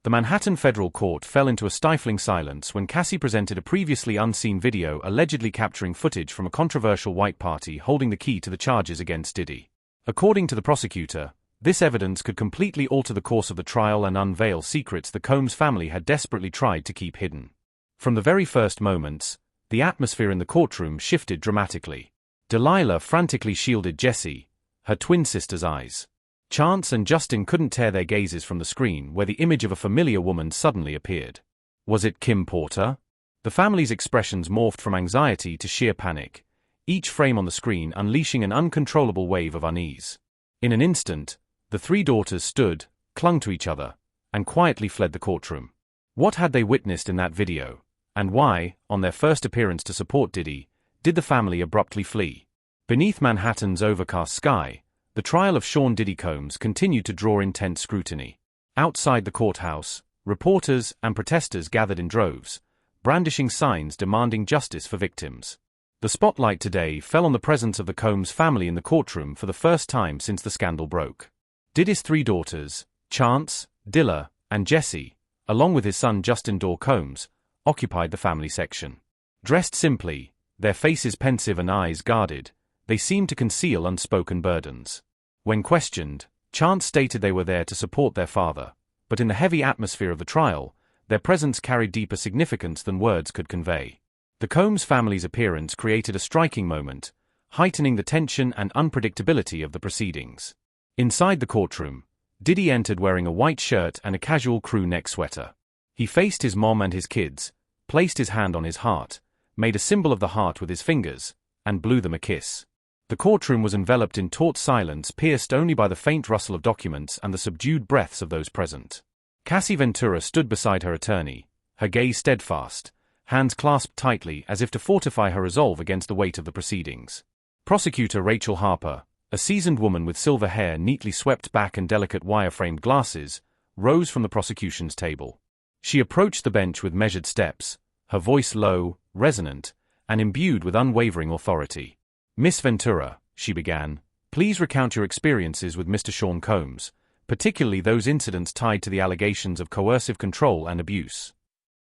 The Manhattan federal court fell into a stifling silence when Cassie presented a previously unseen video allegedly capturing footage from a controversial white party holding the key to the charges against Diddy. According to the prosecutor, this evidence could completely alter the course of the trial and unveil secrets the Combs family had desperately tried to keep hidden. From the very first moments, the atmosphere in the courtroom shifted dramatically. D'Lila frantically shielded Jessie, her twin sister's eyes. Chance and Justin couldn't tear their gazes from the screen where the image of a familiar woman suddenly appeared. Was it Kim Porter? The family's expressions morphed from anxiety to sheer panic, each frame on the screen unleashing an uncontrollable wave of unease. In an instant, the three daughters stood, clung to each other, and quietly fled the courtroom. What had they witnessed in that video? And why, on their first appearance to support Diddy, did the family abruptly flee? Beneath Manhattan's overcast sky, the trial of Sean Diddy Combs continued to draw intense scrutiny. Outside the courthouse, reporters and protesters gathered in droves, brandishing signs demanding justice for victims. The spotlight today fell on the presence of the Combs family in the courtroom for the first time since the scandal broke. Diddy's three daughters, Chance, D'Lila, and Jessie, along with his son Justin Combs, occupied the family section. Dressed simply, their faces pensive and eyes guarded, they seemed to conceal unspoken burdens. When questioned, Chance stated they were there to support their father, but in the heavy atmosphere of the trial, their presence carried deeper significance than words could convey. The Combs family's appearance created a striking moment, heightening the tension and unpredictability of the proceedings. Inside the courtroom, Diddy entered wearing a white shirt and a casual crew neck sweater. He faced his mom and his kids, placed his hand on his heart, made a symbol of the heart with his fingers, and blew them a kiss. The courtroom was enveloped in taut silence pierced only by the faint rustle of documents and the subdued breaths of those present. Cassie Ventura stood beside her attorney, her gaze steadfast, hands clasped tightly as if to fortify her resolve against the weight of the proceedings. Prosecutor Rachel Harper, a seasoned woman with silver hair neatly swept back and delicate wire-framed glasses, rose from the prosecution's table. She approached the bench with measured steps, her voice low, resonant, and imbued with unwavering authority. "Miss Ventura," she began, "please recount your experiences with Mr. Sean Combs, particularly those incidents tied to the allegations of coercive control and abuse."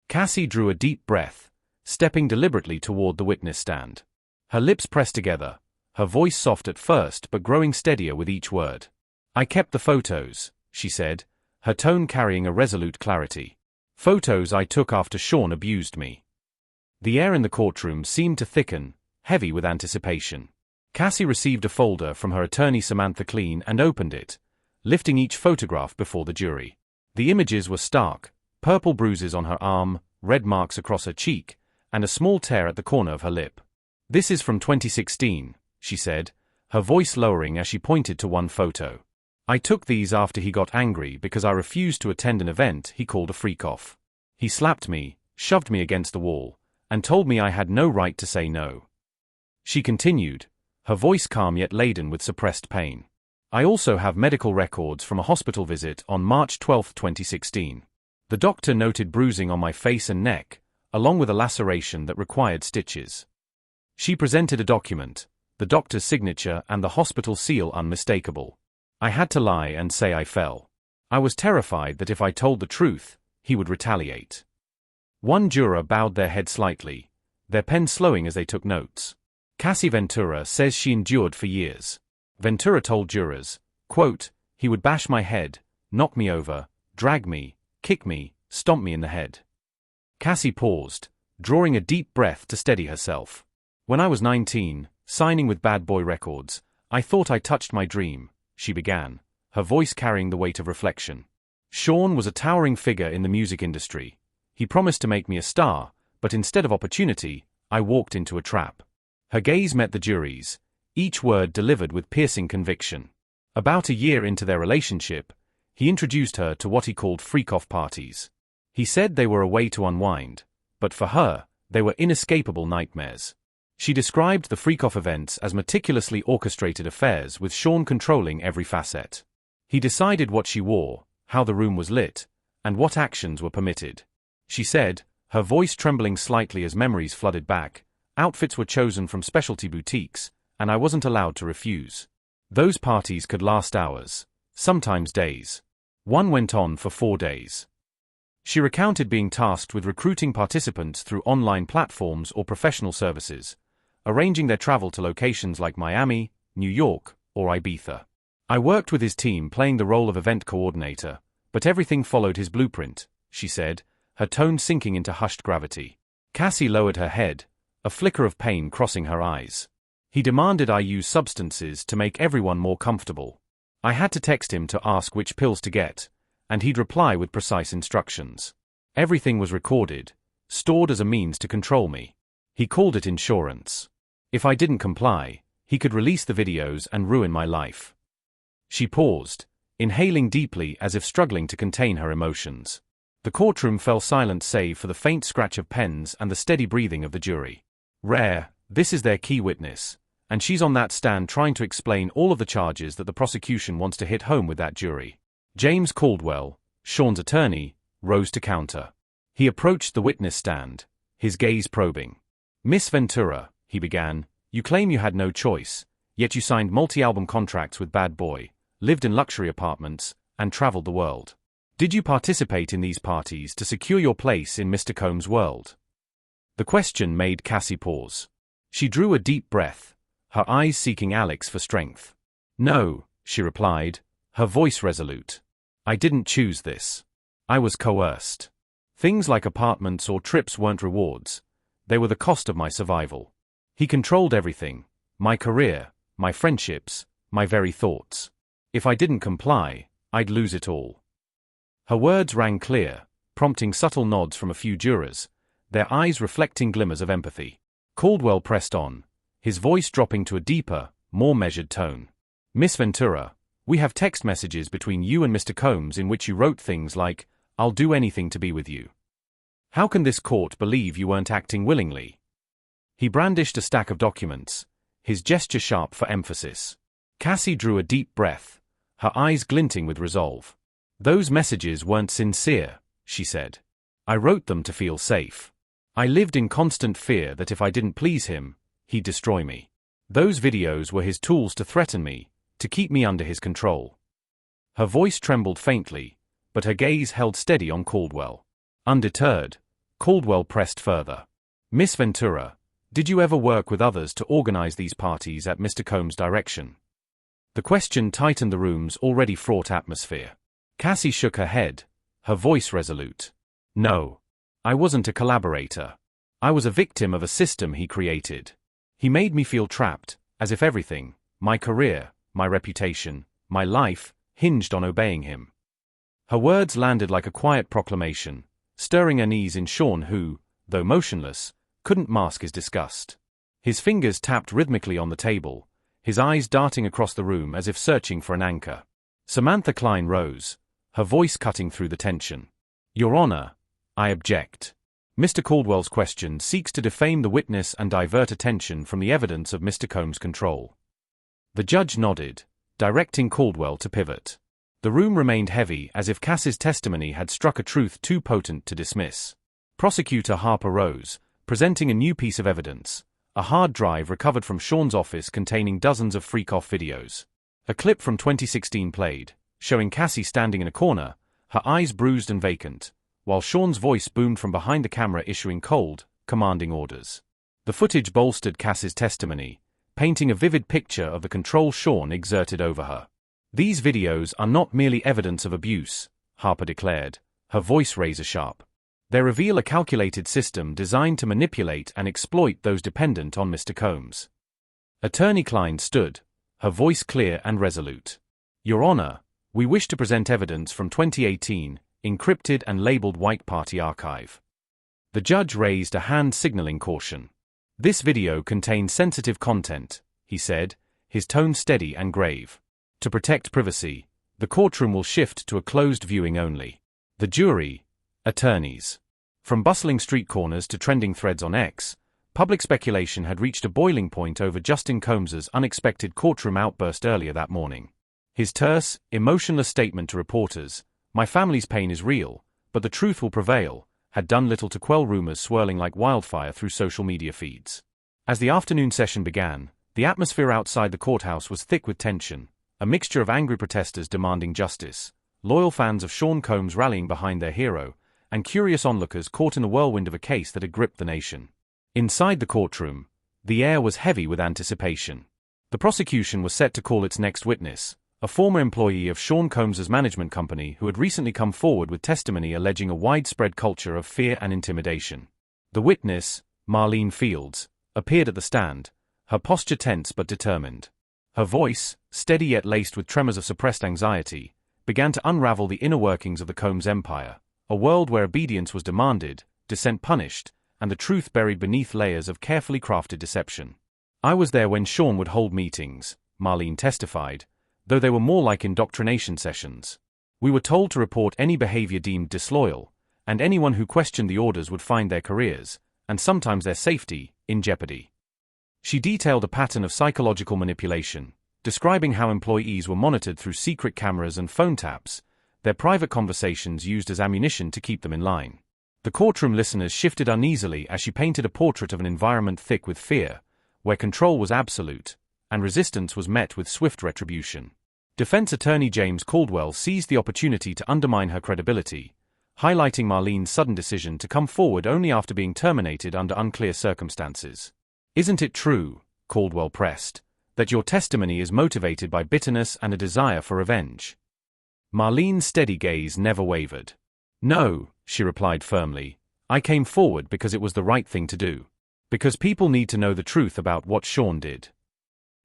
Cassie drew a deep breath, stepping deliberately toward the witness stand. Her lips pressed together, her voice soft at first but growing steadier with each word. "I kept the photos," she said, her tone carrying a resolute clarity. "Photos I took after Sean abused me." The air in the courtroom seemed to thicken, heavy with anticipation. Cassie received a folder from her attorney Samantha Kleen and opened it, lifting each photograph before the jury. The images were stark, purple bruises on her arm, red marks across her cheek, and a small tear at the corner of her lip. "This is from 2016, she said, her voice lowering as she pointed to one photo. "I took these after he got angry because I refused to attend an event he called a freak-off. He slapped me, shoved me against the wall, and told me I had no right to say no." She continued, her voice calm yet laden with suppressed pain. "I also have medical records from a hospital visit on March 12, 2016. The doctor noted bruising on my face and neck, along with a laceration that required stitches." She presented a document, the doctor's signature and the hospital seal unmistakable. "I had to lie and say I fell. I was terrified that if I told the truth, he would retaliate." One juror bowed their head slightly, their pen slowing as they took notes. Cassie Ventura says she endured for years. Ventura told jurors, quote, "He would bash my head, knock me over, drag me, kick me, stomp me in the head." Cassie paused, drawing a deep breath to steady herself. "When I was 19, signing with Bad Boy Records, I thought I touched my dream," she began, her voice carrying the weight of reflection. "Sean was a towering figure in the music industry. He promised to make me a star, but instead of opportunity, I walked into a trap." Her gaze met the jury's, each word delivered with piercing conviction. About a year into their relationship, he introduced her to what he called freak-off parties. He said they were a way to unwind, but for her, they were inescapable nightmares. She described the freak-off events as meticulously orchestrated affairs with Sean controlling every facet. He decided what she wore, how the room was lit, and what actions were permitted. She said, her voice trembling slightly as memories flooded back, "Outfits were chosen from specialty boutiques, and I wasn't allowed to refuse. Those parties could last hours, sometimes days. One went on for 4 days. She recounted being tasked with recruiting participants through online platforms or professional services, arranging their travel to locations like Miami, New York, or Ibiza. I worked with his team playing the role of event coordinator, but everything followed his blueprint, she said, her tone sinking into hushed gravity. Cassie lowered her head, a flicker of pain crossing her eyes. He demanded I use substances to make everyone more comfortable. I had to text him to ask which pills to get, and he'd reply with precise instructions. Everything was recorded, stored as a means to control me. He called it insurance. If I didn't comply, he could release the videos and ruin my life. She paused, inhaling deeply as if struggling to contain her emotions. The courtroom fell silent save for the faint scratch of pens and the steady breathing of the jury. Rare, this is their key witness, and she's on that stand trying to explain all of the charges that the prosecution wants to hit home with that jury. James Caldwell, Sean's attorney, rose to counter. He approached the witness stand, his gaze probing. Miss Ventura, he began, you claim you had no choice, yet you signed multi-album contracts with Bad Boy, lived in luxury apartments, and traveled the world. Did you participate in these parties to secure your place in Mr. Combs' world? The question made Cassie pause. She drew a deep breath, her eyes seeking Alex for strength. No, she replied, her voice resolute. I didn't choose this. I was coerced. Things like apartments or trips weren't rewards. They were the cost of my survival. He controlled everything, my career, my friendships, my very thoughts. If I didn't comply, I'd lose it all. Her words rang clear, prompting subtle nods from a few jurors, their eyes reflecting glimmers of empathy. Caldwell pressed on, his voice dropping to a deeper, more measured tone. Miss Ventura, we have text messages between you and Mr. Combs in which you wrote things like, I'll do anything to be with you. How can this court believe you weren't acting willingly? He brandished a stack of documents, his gesture sharp for emphasis. Cassie drew a deep breath, her eyes glinting with resolve. Those messages weren't sincere, she said. I wrote them to feel safe. I lived in constant fear that if I didn't please him, he'd destroy me. Those videos were his tools to threaten me, to keep me under his control. Her voice trembled faintly, but her gaze held steady on Caldwell. Undeterred, Caldwell pressed further. Miss Ventura, did you ever work with others to organize these parties at Mr. Combs' direction? The question tightened the room's already fraught atmosphere. Cassie shook her head, her voice resolute. No. I wasn't a collaborator. I was a victim of a system he created. He made me feel trapped, as if everything, my career, my reputation, my life, hinged on obeying him. Her words landed like a quiet proclamation, stirring unease in Sean who, though motionless, couldn't mask his disgust. His fingers tapped rhythmically on the table, his eyes darting across the room as if searching for an anchor. Samantha Klein rose, her voice cutting through the tension. Your Honor, I object. Mr. Caldwell's question seeks to defame the witness and divert attention from the evidence of Mr. Combs' control. The judge nodded, directing Caldwell to pivot. The room remained heavy as if Cassie's testimony had struck a truth too potent to dismiss. Prosecutor Harper rose, presenting a new piece of evidence, a hard drive recovered from Sean's office containing dozens of freak-off videos. A clip from 2016 played, showing Cassie standing in a corner, her eyes bruised and vacant, while Sean's voice boomed from behind the camera issuing cold, commanding orders. The footage bolstered Cassie's testimony, painting a vivid picture of the control Sean exerted over her. These videos are not merely evidence of abuse, Harper declared, her voice razor-sharp. They reveal a calculated system designed to manipulate and exploit those dependent on Mr. Combs. Attorney Klein stood, her voice clear and resolute. Your Honor, we wish to present evidence from 2018, encrypted and labeled White Party archive. The judge raised a hand signaling caution. This video contains sensitive content, he said, his tone steady and grave. To protect privacy, the courtroom will shift to a closed viewing only. The jury, attorneys. From bustling street corners to trending threads on X, public speculation had reached a boiling point over Justin Combs' unexpected courtroom outburst earlier that morning. His terse, emotionless statement to reporters, "My family's pain is real, but the truth will prevail," had done little to quell rumors swirling like wildfire through social media feeds. As the afternoon session began, the atmosphere outside the courthouse was thick with tension, a mixture of angry protesters demanding justice, loyal fans of Sean Combs rallying behind their hero, and curious onlookers caught in the whirlwind of a case that had gripped the nation. Inside the courtroom, the air was heavy with anticipation. The prosecution was set to call its next witness, a former employee of Sean Combs' management company who had recently come forward with testimony alleging a widespread culture of fear and intimidation. The witness, Marlene Fields, appeared at the stand, her posture tense but determined. Her voice, steady yet laced with tremors of suppressed anxiety, began to unravel the inner workings of the Combs empire, a world where obedience was demanded, dissent punished, and the truth buried beneath layers of carefully crafted deception. "I was there when Sean would hold meetings," Marlene testified, though they were more like indoctrination sessions. "We were told to report any behavior deemed disloyal, and anyone who questioned the orders would find their careers, and sometimes their safety, in jeopardy." She detailed a pattern of psychological manipulation, describing how employees were monitored through secret cameras and phone taps, their private conversations used as ammunition to keep them in line. The courtroom listeners shifted uneasily as she painted a portrait of an environment thick with fear, where control was absolute, and resistance was met with swift retribution. Defense attorney James Caldwell seized the opportunity to undermine her credibility, highlighting Marlene's sudden decision to come forward only after being terminated under unclear circumstances. "Isn't it true," Caldwell pressed, "that your testimony is motivated by bitterness and a desire for revenge?" Marlene's steady gaze never wavered. "No," she replied firmly, "I came forward because it was the right thing to do. Because people need to know the truth about what Sean did."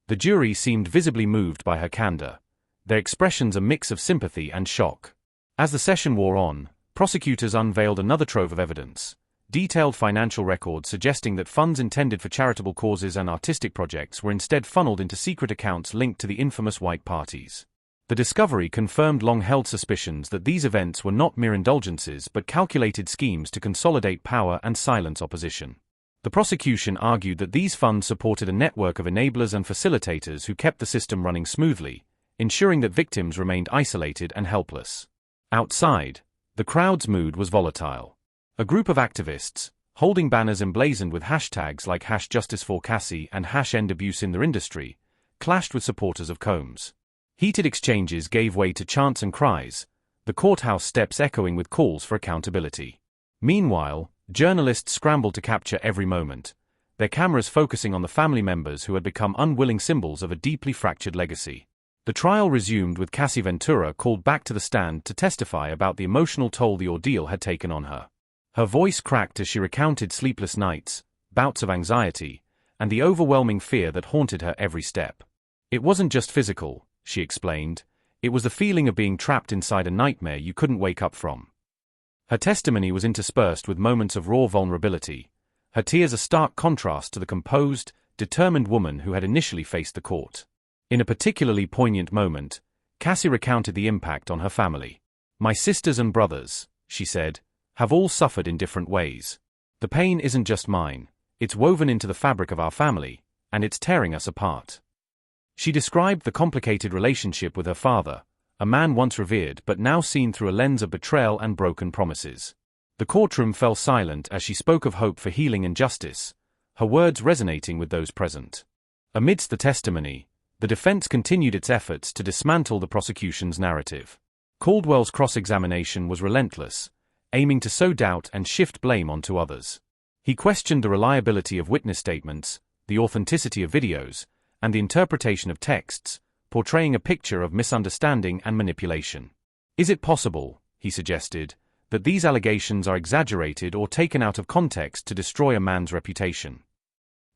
The jury seemed visibly moved by her candor, their expressions a mix of sympathy and shock. As the session wore on, prosecutors unveiled another trove of evidence, detailed financial records suggesting that funds intended for charitable causes and artistic projects were instead funneled into secret accounts linked to the infamous white parties. The discovery confirmed long-held suspicions that these events were not mere indulgences but calculated schemes to consolidate power and silence opposition. The prosecution argued that these funds supported a network of enablers and facilitators who kept the system running smoothly, ensuring that victims remained isolated and helpless. Outside, the crowd's mood was volatile. A group of activists, holding banners emblazoned with hashtags like #JusticeForCassie and #EndAbuseInTheIndustry, clashed with supporters of Combs. Heated exchanges gave way to chants and cries, the courthouse steps echoing with calls for accountability. Meanwhile, journalists scrambled to capture every moment, their cameras focusing on the family members who had become unwilling symbols of a deeply fractured legacy. The trial resumed with Cassie Ventura called back to the stand to testify about the emotional toll the ordeal had taken on her. Her voice cracked as she recounted sleepless nights, bouts of anxiety, and the overwhelming fear that haunted her every step. "It wasn't just physical," she explained, "it was the feeling of being trapped inside a nightmare you couldn't wake up from." Her testimony was interspersed with moments of raw vulnerability, her tears a stark contrast to the composed, determined woman who had initially faced the court. In a particularly poignant moment, Cassie recounted the impact on her family. "My sisters and brothers," she said, "have all suffered in different ways. The pain isn't just mine, it's woven into the fabric of our family, and it's tearing us apart." She described the complicated relationship with her father, a man once revered but now seen through a lens of betrayal and broken promises. The courtroom fell silent as she spoke of hope for healing and justice, her words resonating with those present. Amidst the testimony, the defense continued its efforts to dismantle the prosecution's narrative. Caldwell's cross-examination was relentless, aiming to sow doubt and shift blame onto others. He questioned the reliability of witness statements, the authenticity of videos, and the interpretation of texts, portraying a picture of misunderstanding and manipulation. "Is it possible," he suggested, "that these allegations are exaggerated or taken out of context to destroy a man's reputation?"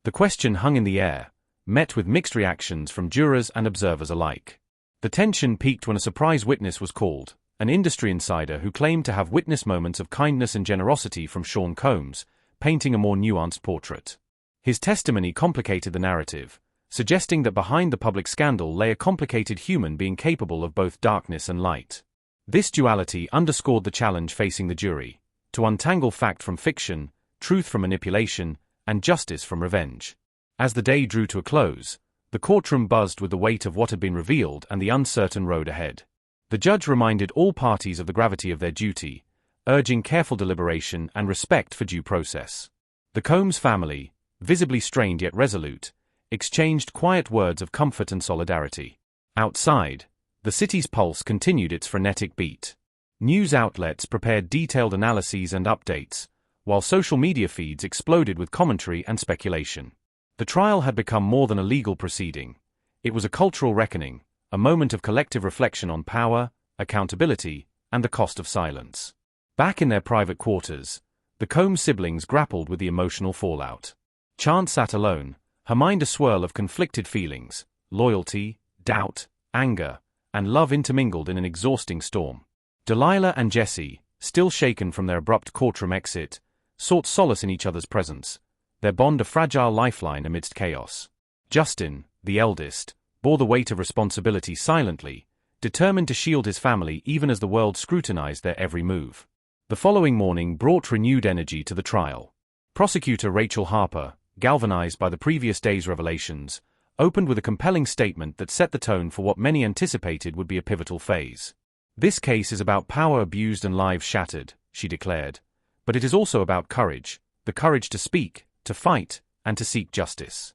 The question hung in the air, met with mixed reactions from jurors and observers alike. The tension peaked when a surprise witness was called, an industry insider who claimed to have witnessed moments of kindness and generosity from Sean Combs, painting a more nuanced portrait. His testimony complicated the narrative, suggesting that behind the public scandal lay a complicated human being capable of both darkness and light. This duality underscored the challenge facing the jury, to untangle fact from fiction, truth from manipulation, and justice from revenge. As the day drew to a close, the courtroom buzzed with the weight of what had been revealed and the uncertain road ahead. The judge reminded all parties of the gravity of their duty, urging careful deliberation and respect for due process. The Combs family, visibly strained yet resolute, exchanged quiet words of comfort and solidarity. Outside, the city's pulse continued its frenetic beat. News outlets prepared detailed analyses and updates, while social media feeds exploded with commentary and speculation. The trial had become more than a legal proceeding. It was a cultural reckoning, a moment of collective reflection on power, accountability, and the cost of silence. Back in their private quarters, the Combs siblings grappled with the emotional fallout. Chance sat alone, her mind a swirl of conflicted feelings, loyalty, doubt, anger, and love intermingled in an exhausting storm. D'Lila and Jessie, still shaken from their abrupt courtroom exit, sought solace in each other's presence, their bond a fragile lifeline amidst chaos. Justin, the eldest, bore the weight of responsibility silently, determined to shield his family even as the world scrutinized their every move. The following morning brought renewed energy to the trial. Prosecutor Rachel Harper, galvanized by the previous day's revelations, opened with a compelling statement that set the tone for what many anticipated would be a pivotal phase. "This case is about power abused and lives shattered," she declared, "but it is also about courage, the courage to speak, to fight, and to seek justice."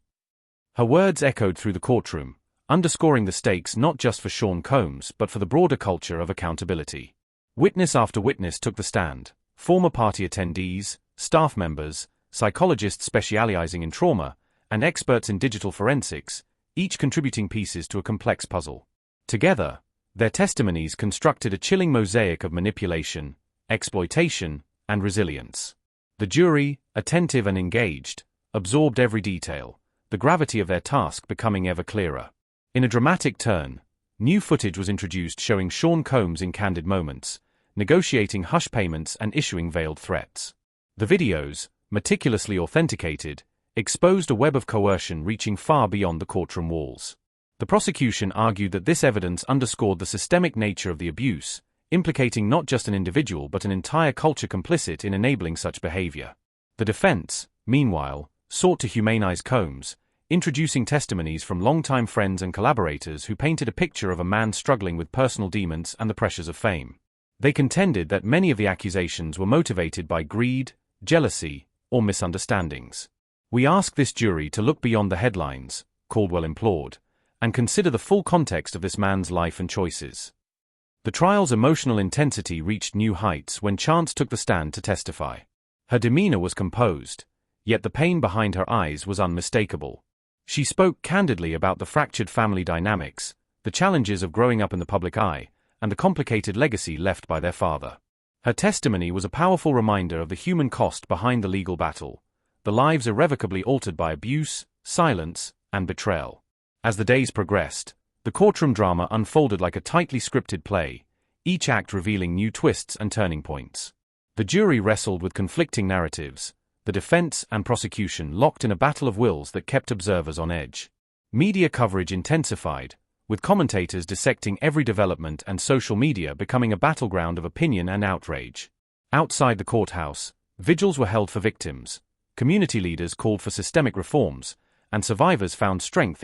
Her words echoed through the courtroom, underscoring the stakes not just for Sean Combs but for the broader culture of accountability. Witness after witness took the stand, former party attendees, staff members, psychologists specializing in trauma, and experts in digital forensics, each contributing pieces to a complex puzzle. Together, their testimonies constructed a chilling mosaic of manipulation, exploitation, and resilience. The jury, attentive and engaged, absorbed every detail, the gravity of their task becoming ever clearer. In a dramatic turn, new footage was introduced showing Sean Combs in candid moments, negotiating hush payments and issuing veiled threats. The videos, meticulously authenticated, exposed a web of coercion reaching far beyond the courtroom walls. The prosecution argued that this evidence underscored the systemic nature of the abuse, implicating not just an individual but an entire culture complicit in enabling such behavior. The defense, meanwhile, sought to humanize Combs, introducing testimonies from longtime friends and collaborators who painted a picture of a man struggling with personal demons and the pressures of fame. They contended that many of the accusations were motivated by greed, jealousy, or misunderstandings. "We ask this jury to look beyond the headlines," Caldwell implored, "and consider the full context of this man's life and choices." The trial's emotional intensity reached new heights when Chance took the stand to testify. Her demeanor was composed, yet the pain behind her eyes was unmistakable. She spoke candidly about the fractured family dynamics, the challenges of growing up in the public eye, and the complicated legacy left by their father. Her testimony was a powerful reminder of the human cost behind the legal battle, the lives irrevocably altered by abuse, silence, and betrayal. As the days progressed, the courtroom drama unfolded like a tightly scripted play, each act revealing new twists and turning points. The jury wrestled with conflicting narratives, the defense and prosecution locked in a battle of wills that kept observers on edge. Media coverage intensified, with commentators dissecting every development and social media becoming a battleground of opinion and outrage. Outside the courthouse, vigils were held for victims, community leaders called for systemic reforms, and survivors found strength in